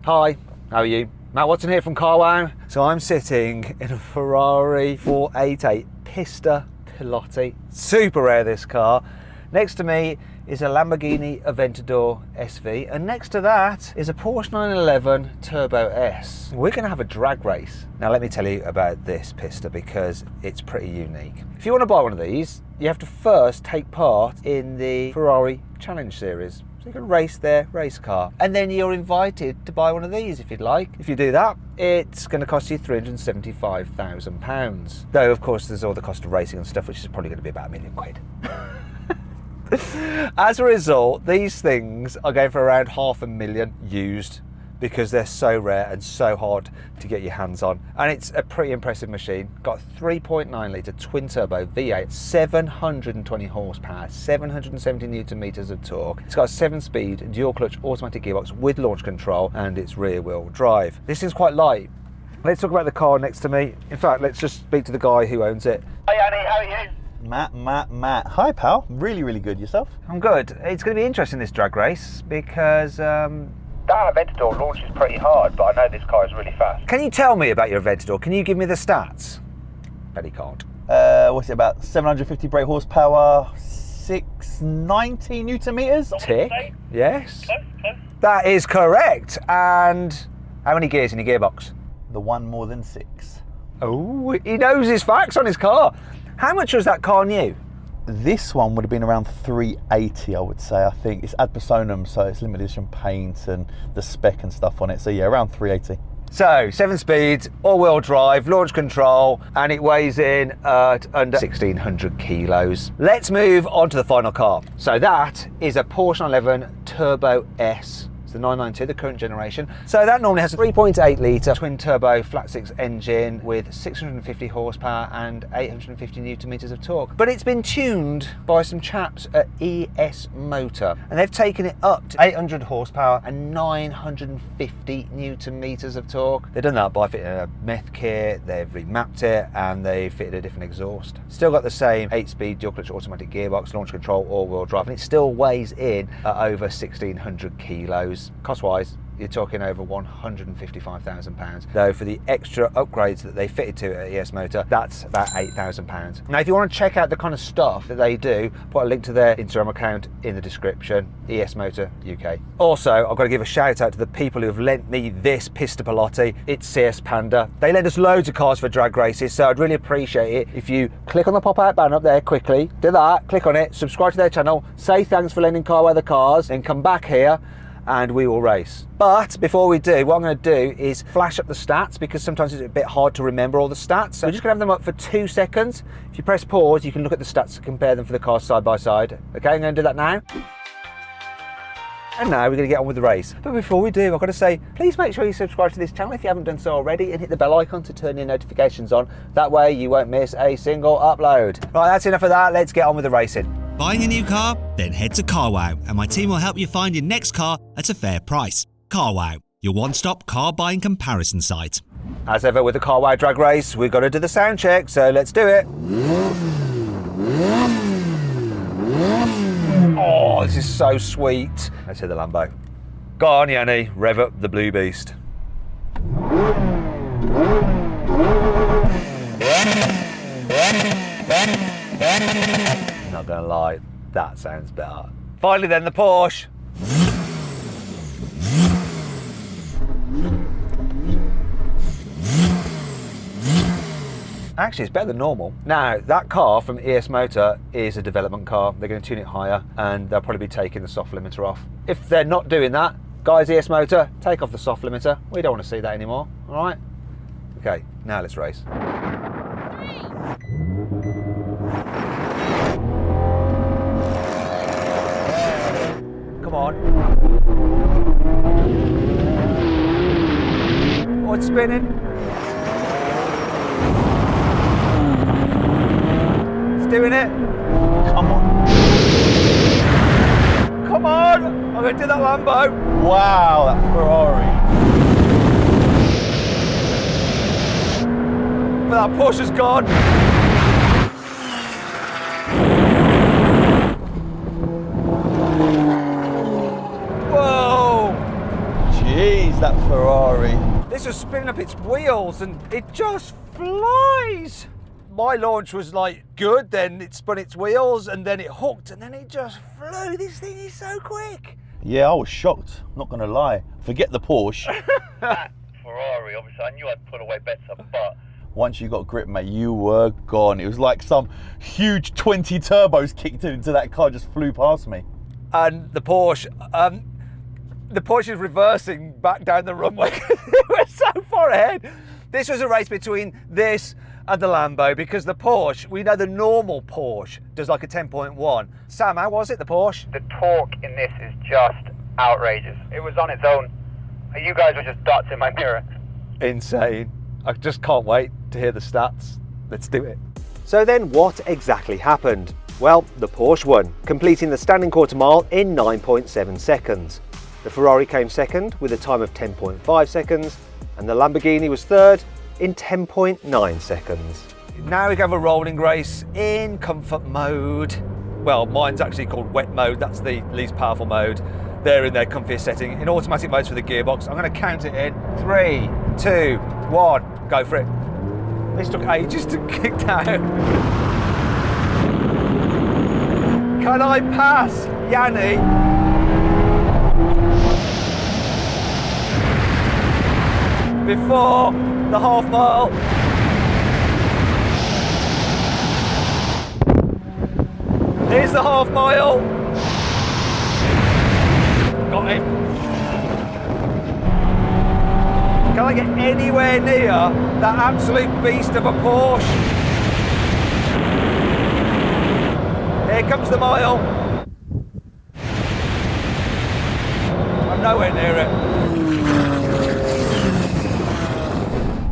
Hi, how are you? Matt Watson here from Carwow. So I'm sitting in a Ferrari 488 Pista Piloti. Super rare, this car. Next to me is a Lamborghini Aventador SV, and next to that is a Porsche 911 Turbo S. We're going to have a drag race. Now let me tell you about this Pista because it's pretty unique. If you want to buy one of these, you have to first take part in the Ferrari Challenge Series. So you can race their race car, and then you're invited to buy one of these if you'd like. If you do that, it's going to cost you £375,000. Though of course there's all the cost of racing and stuff, which is probably going to be about £1,000,000. As a result, these things are going for around $500,000 used because they're so rare and so hard to get your hands on. And it's a pretty impressive machine. Got a 3.9 litre twin turbo V8, 720 horsepower, 770 newton meters of torque. It's got a 7-speed dual clutch automatic gearbox with launch control, and it's rear wheel drive. This is quite light. Let's talk about the car next to me. In fact, let's just speak to the guy who owns it. Hi Yianni, how are you? Matt. Hi pal, really good. Yourself? I'm good. It's going to be interesting, this drag race, because that Aventador launches pretty hard, but I know this car is really fast. Can you tell me about your Aventador? Can you give me the stats? Bet he can't. What's it about? 750 brake horsepower, 690 newton meters. Tick. Yes. Close. That is correct. And how many gears in your gearbox? The one more than 6. Oh, he knows his facts on his car. How much was that car new? This one would have been around 380, I would say. I think it's ad personam, so it's limited edition paint and the spec and stuff on it. So yeah, around 380. So 7 speeds, all-wheel drive, launch control, and it weighs in at under 1,600 kilos. Let's move on to the final car. So that is a Porsche 911 Turbo S. The 992, the current generation. So that normally has a 3.8 litre twin turbo flat 6 engine with 650 horsepower and 850 newton meters of torque. But it's been tuned by some chaps at ES Motor, and they've taken it up to 800 horsepower and 950 newton meters of torque. They've done that by fitting a meth kit, they've remapped it, and they've fitted a different exhaust. Still got the same 8-speed dual clutch automatic gearbox, launch control, all-wheel drive, and it still weighs in at over 1,600 kilos. Cost-wise, you're talking over £155,000. Though for the extra upgrades that they fitted to at ES Motor, that's about £8,000. Now, if you want to check out the kind of stuff that they do, put a link to their Instagram account in the description, ES Motor UK. Also, I've got to give a shout out to the people who have lent me this Pista Piloti. It's CS Panda. They lend us loads of cars for drag races, so I'd really appreciate it if you click on the pop-out banner up there quickly, do that, click on it, subscribe to their channel, say thanks for lending Carwow the cars, then come back here and we will race. But before we do, what I'm going to do is flash up the stats, because sometimes it's a bit hard to remember all the stats. So we're just going to have them up for 2 seconds. If you press pause, you can look at the stats and compare them for the cars side by side. Okay, I'm going to do that now. And now we're going to get on with the race. But before we do, I've got to say, please make sure you subscribe to this channel if you haven't done so already, and hit the bell icon to turn your notifications on. That way you won't miss a single upload. Right, that's enough of that. Let's get on with the racing. Buying a new car? Then head to Carwow, and my team will help you find your next car at a fair price. Carwow, your one-stop car buying comparison site. As ever with the Carwow drag race, we've got to do the sound check, so let's do it. Oh, this is so sweet. Let's hit the Lambo. Go on, Yianni, rev up the blue beast. Not gonna lie, that sounds better. Finally then, the Porsche. Actually, it's better than normal. Now, that car from ES Motor is a development car. They're going to tune it higher, and they'll probably be taking the soft limiter off. If they're not doing that, guys, ES Motor, take off the soft limiter. We don't want to see that anymore, all right? Okay, now let's race. Come on. Oh, it's spinning. It's doing it. Come on. Come on! I'm going to do that Lambo. Wow, that Ferrari. But that Porsche's gone. Jeez, that Ferrari. This was spinning up its wheels and it just flies. My launch was like good, then it spun its wheels and then it hooked and then it just flew. This thing is so quick. Yeah, I was shocked, not gonna lie. Forget the Porsche. Ferrari, obviously, I knew I'd put away better, but Once you got grip, mate, you were gone. It was like some huge 20 turbos kicked into that car, just flew past me. And the Porsche is reversing back down the runway. It was so far ahead. This was a race between this and the Lambo, because the Porsche, we know the normal Porsche does like a 10.1. Sam, how was it, the Porsche? The torque in this is just outrageous. It was on its own. You guys were just dots in my mirror. Insane. I just can't wait to hear the stats. Let's do it. So then what exactly happened? Well, the Porsche won, completing the standing quarter mile in 9.7 seconds. The Ferrari came second with a time of 10.5 seconds, and the Lamborghini was third in 10.9 seconds. Now we have a rolling race in comfort mode. Well, mine's actually called wet mode. That's the least powerful mode. They're in their comfiest setting. In automatic modes for the gearbox. I'm going to count it in 3, 2, 1. Go for it. This took ages to kick down. Can I pass Yianni? Before the half mile. Here's the half mile. Got him. Can I get anywhere near that absolute beast of a Porsche? Here comes the mile. I'm nowhere near it.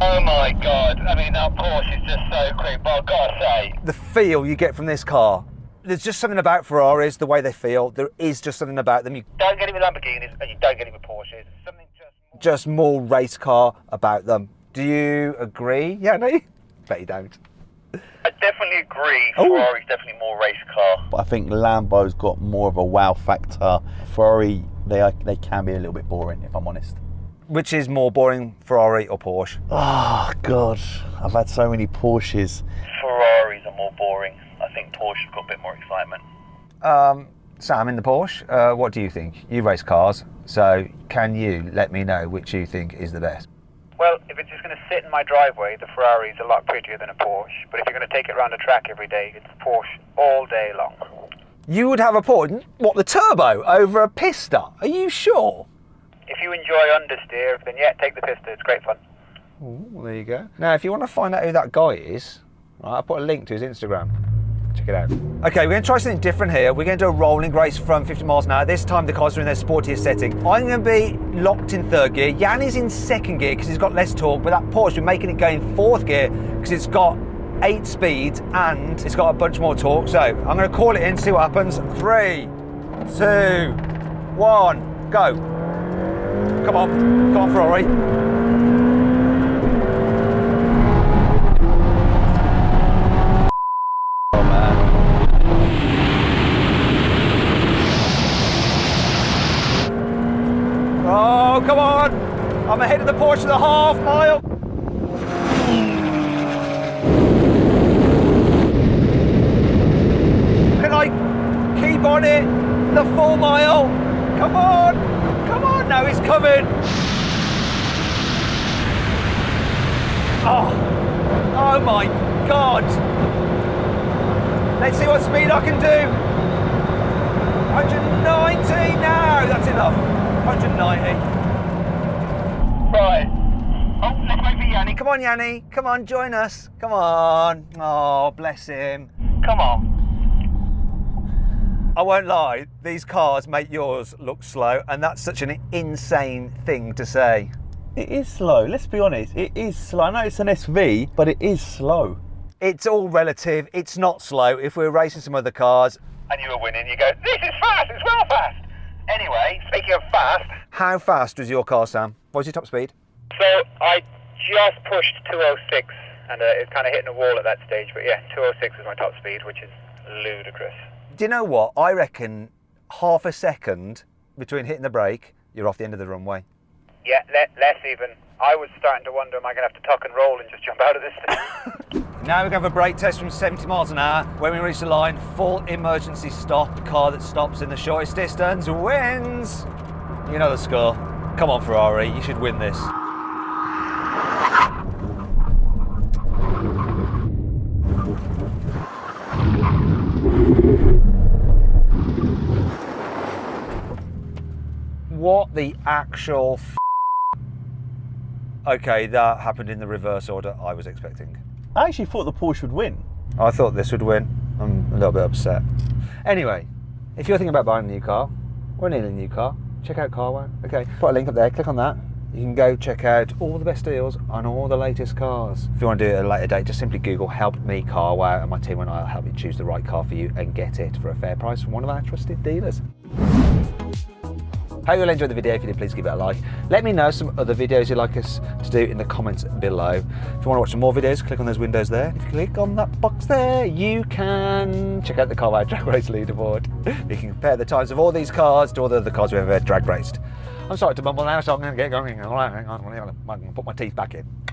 oh my god, I mean that Porsche is just so quick, but I've got to say, The feel you get from this car, there's just something about Ferraris, the way they feel. There is just something about them. You Don't get it with Lamborghinis and you don't get it with Porsches. Something just more race car about them. Do you agree, Yianni? Bet you don't. I definitely agree. Oh. Ferrari's definitely more race car. But I think Lambo's got more of a wow factor. Ferrari, they can be a little bit boring, if I'm honest. Which is more boring, Ferrari or Porsche? Oh, God. I've had so many Porsches. Ferraris are more boring. I think Porsche have got a bit more excitement. Sam, in the Porsche, what do you think? You race cars, so can you let me know which you think is the best? Well, if it's just going to sit in my driveway, the Ferrari is a lot prettier than a Porsche. But if you're going to take it around the track every day, it's a Porsche all day long. You would have a Porsche, what, the turbo over a Pista? Are you sure? If you enjoy understeer, then yeah, take the Pista. It's great fun. Ooh, well, there you go. Now, if you want to find out who that guy is, right, I'll put a link to his Instagram. Check it out. Okay, we're going to try something different here. We're going to do a rolling race from 50 miles an hour. This time the cars are in their sportiest setting. I'm going to be locked in third gear. Yianni's in second gear because he's got less torque, but that Porsche, we're making it go in fourth gear because it's got 8 speeds and it's got a bunch more torque. So I'm going to call it in, see what happens. 3, 2, 1, go. Come on, Ferrari. Oh, man. Oh, come on. I'm ahead of the Porsche to the half mile. Can I keep on it? The full mile. Come on. Come on, now he's coming. Oh my God. Let's see what speed I can do. 190 now, that's enough. 190. Right. Oh, let's wait for Yianni. Come on, Yianni, come on, join us. Come on. Oh, bless him. Come on. I won't lie, these cars make yours look slow, and that's such an insane thing to say. It is slow, let's be honest. It is slow. I know it's an SV, but it is slow. It's all relative, it's not slow. If we're racing some other cars. And you were winning, you go, this is fast, it's well fast. Anyway, speaking of fast. How fast was your car, Sam? What was your top speed? So I just pushed 206 and it's kind of hitting a wall at that stage. But yeah, 206 is my top speed, which is ludicrous. Do you know what? I reckon half a second between hitting the brake, you're off the end of the runway. Yeah, less even. I was starting to wonder, am I going to have to tuck and roll and just jump out of this thing? Now we're going to have a brake test from 70 miles an hour. When we reach the line, full emergency stop. The car that stops in the shortest distance wins. You know the score. Come on, Ferrari, you should win this. What the actual Okay, that happened in the reverse order I was expecting. I actually thought the Porsche would win. I thought this would win. I'm a little bit upset. Anyway, if you're thinking about buying a new car, or needing a new car, check out Carwow. Okay, put a link up there, click on that. You can go check out all the best deals on all the latest cars. If you want to do it at a later date, just simply Google Help Me Carwow and my team and I will help you choose the right car for you and get it for a fair price from one of our trusted dealers. Hope you'll enjoy the video. If you did, please give it a like. Let me know some other videos you'd like us to do in the comments below. If you want to watch some more videos, click on those windows there. If you click on that box there, you can check out the Carwow Drag Race leaderboard. You can compare the times of all these cars to all the other cars we've ever drag raced. I'm sorry to mumble now, so I'm going to get going. I'm going to put my teeth back in.